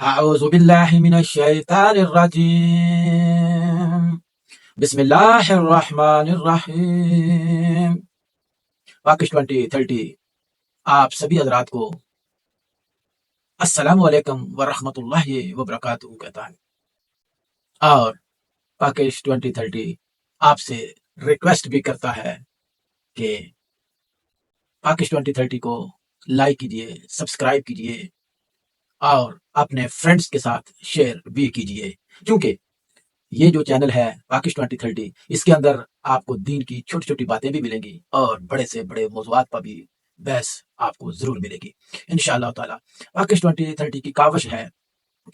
أعوذ بالله من الشيطان الرجيم بسم الله الرحمن الرحیم۔ پاکش 2030 آپ سبھی حضرات کو السلام علیکم ورحمۃ اللہ وبرکاتہ کہتا ہے، اور پاکش 2030 آپ سے ریکویسٹ بھی کرتا ہے کہ پاکش 2030 کو لائک کیجئے، سبسکرائب کیجئے اور اپنے فرینڈز کے ساتھ شیئر بھی کیجئے، کیونکہ یہ جو چینل ہے پاکش 2030 اس کے اندر آپ کو دین کی چھوٹی چھوٹی باتیں بھی ملیں گی اور بڑے سے بڑے موضوعات پر بھی بحث آپ کو ضرور ملے گی انشاءاللہ تعالی۔ پاکش 2030 کی کاوش ہے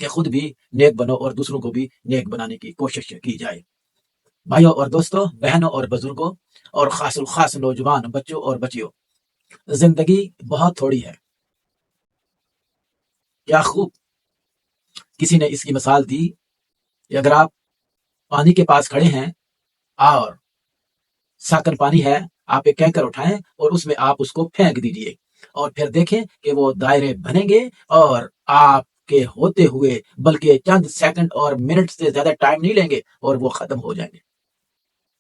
کہ خود بھی نیک بنو اور دوسروں کو بھی نیک بنانے کی کوشش کی جائے۔ بھائیوں اور دوستوں، بہنوں اور بزرگوں اور خاص الخاص نوجوان بچوں اور بچیوں، زندگی بہت تھوڑی ہے۔ کیا خوب کسی نے اس کی مثال دی کہ اگر آپ پانی کے پاس کھڑے ہیں اور ساکن پانی ہے، آپ ایک کینکر اٹھائیں اور اس میں آپ اس کو پھینک دیجئے اور پھر دیکھیں کہ وہ دائرے بنیں گے اور آپ کے ہوتے ہوئے بلکہ چند سیکنڈ اور منٹ سے زیادہ ٹائم نہیں لیں گے اور وہ ختم ہو جائیں گے۔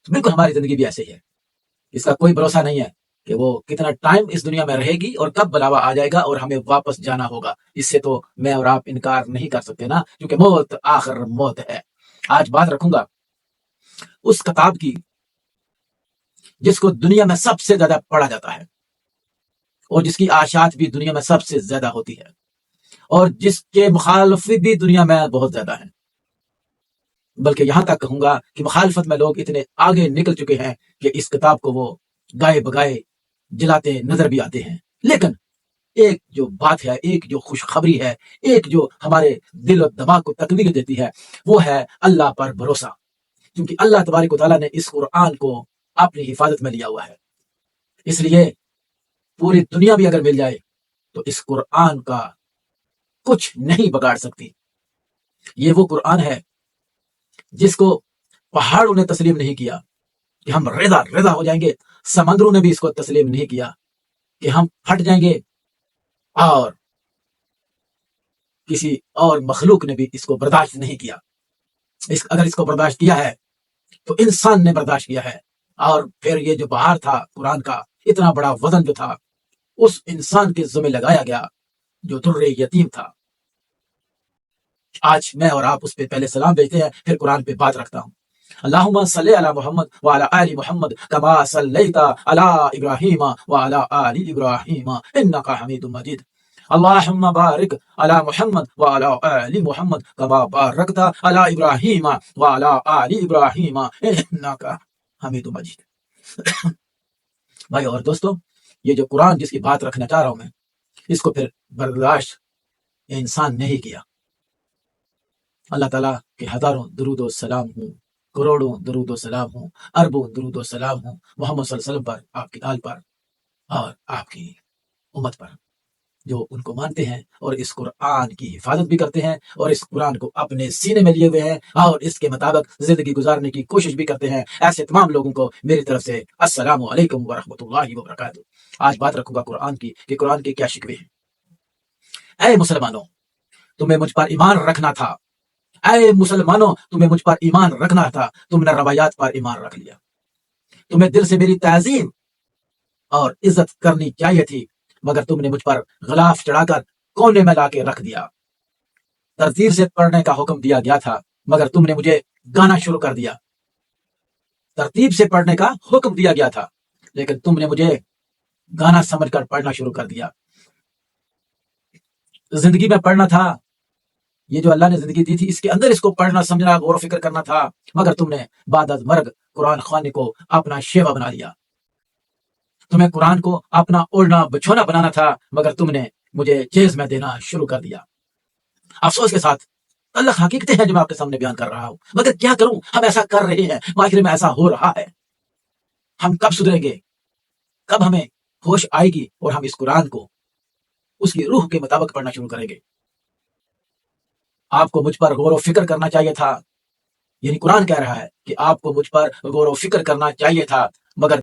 بالکل ہماری زندگی بھی ایسے ہی ہے، اس کا کوئی بھروسہ نہیں ہے کہ وہ کتنا ٹائم اس دنیا میں رہے گی اور کب بلاوا آ جائے گا اور ہمیں واپس جانا ہوگا۔ اس سے تو میں اور آپ انکار نہیں کر سکتے نا، کیونکہ موت آخر موت ہے۔ آج بات رکھوں گا اس کتاب کی جس کو دنیا میں سب سے زیادہ پڑھا جاتا ہے اور جس کی اشاعت بھی دنیا میں سب سے زیادہ ہوتی ہے اور جس کے مخالف بھی دنیا میں بہت زیادہ ہیں، بلکہ یہاں تک کہوں گا کہ مخالفت میں لوگ اتنے آگے نکل چکے ہیں کہ اس کتاب کو وہ گائے بگائے جلاتے نظر بھی آتے ہیں۔ لیکن ایک جو بات ہے، ایک جو خوشخبری ہے، ایک جو ہمارے دل و دماغ کو تقویت دیتی ہے، وہ ہے اللہ پر بھروسہ، کیونکہ اللہ تبارک و تعالیٰ نے اس قرآن کو اپنی حفاظت میں لیا ہوا ہے۔ اس لیے پوری دنیا بھی اگر مل جائے تو اس قرآن کا کچھ نہیں بگاڑ سکتی۔ یہ وہ قرآن ہے جس کو پہاڑوں نے تسلیم نہیں کیا کہ ہم رضا ہو جائیں گے، سمندروں نے بھی اس کو تسلیم نہیں کیا کہ ہم پھٹ جائیں گے، اور کسی اور مخلوق نے بھی اس کو برداشت نہیں کیا۔ اگر اس کو برداشت کیا ہے تو انسان نے برداشت کیا ہے، اور پھر یہ جو بہار تھا قرآن کا، اتنا بڑا وزن جو تھا اس انسان کے ذمہ لگایا گیا جو در یتیم تھا۔ آج میں اور آپ اس پہ پہلے سلام بھیجتے ہیں، پھر قرآن پہ بات رکھتا ہوں۔ اللہم صلی علی محمد وعلی آل محمد کما صلیت علی ابراہیم وعلی آل ابراہیم انک حمید مجید۔ اللہم بارک علی محمد وعلی آل محمد کما بارکت علی ابراہیم وعلی آل ابراہیم انک حمید مجید۔ بھائی اور دوستو، یہ جو قرآن جس کی بات رکھنا چاہ رہا ہوں میں، اس کو پھر برداشت انسان نہیں کیا۔ اللہ تعالیٰ کے ہزاروں درود و سلام ہوں، کروڑوں درود و سلام ہوں، اربوں درود و سلام ہوں محمد صلی اللہ علیہ وسلم پر، آپ کی آل پر اور آپ کی امت پر، جو ان کو مانتے ہیں اور اس قرآن کی حفاظت بھی کرتے ہیں اور اس قرآن کو اپنے سینے میں لیے ہوئے ہیں اور اس کے مطابق زندگی گزارنے کی کوشش بھی کرتے ہیں۔ ایسے تمام لوگوں کو میری طرف سے السلام علیکم ورحمۃ اللہ وبرکاتہ۔ آج بات رکھوں گا قرآن کی کہ قرآن کے کیا شکوے ہیں۔ اے مسلمانوں، تمہیں مجھ پر ایمان رکھنا تھا، اے مسلمانوں تمہیں مجھ پر ایمان رکھنا تھا، تم نے روایات پر ایمان رکھ لیا۔ تمہیں دل سے میری تعظیم اور عزت کرنی چاہیے تھی، مگر تم نے مجھ پر غلاف چڑھا کر کونے میں لا کے رکھ دیا۔ ترتیب سے پڑھنے کا حکم دیا گیا تھا، مگر تم نے مجھے گانا شروع کر دیا۔ ترتیب سے پڑھنے کا حکم دیا گیا تھا، لیکن تم نے مجھے گانا سمجھ کر پڑھنا شروع کر دیا۔ زندگی میں پڑھنا تھا، یہ جو اللہ نے زندگی دی تھی اس کے اندر اس کو پڑھنا سمجھنا غور و فکر کرنا تھا، مگر تم نے بعد از مرگ قرآن خوانی کو اپنا شیوا بنا لیا۔ تمہیں قرآن کو اپنا اوڑھنا بچھونا بنانا تھا، مگر تم نے مجھے جیز میں دینا شروع کر دیا۔ افسوس کے ساتھ اللہ حقیقتیں ہیں جو میں آپ کے سامنے بیان کر رہا ہوں، مگر کیا کروں، ہم ایسا کر رہے ہیں، معاشرے میں ایسا ہو رہا ہے۔ ہم کب سدھریں گے، کب ہمیں ہوش آئے گی اور ہم اس قرآن کو اس کی روح کے مطابق پڑھنا شروع کریں گے۔ آپ کو مجھ پر غور و فکر کرنا چاہیے تھا، یعنی قرآن کہہ رہا ہے کہ آپ کو مجھ پر غور و فکر کرنا چاہیے تھا، مگر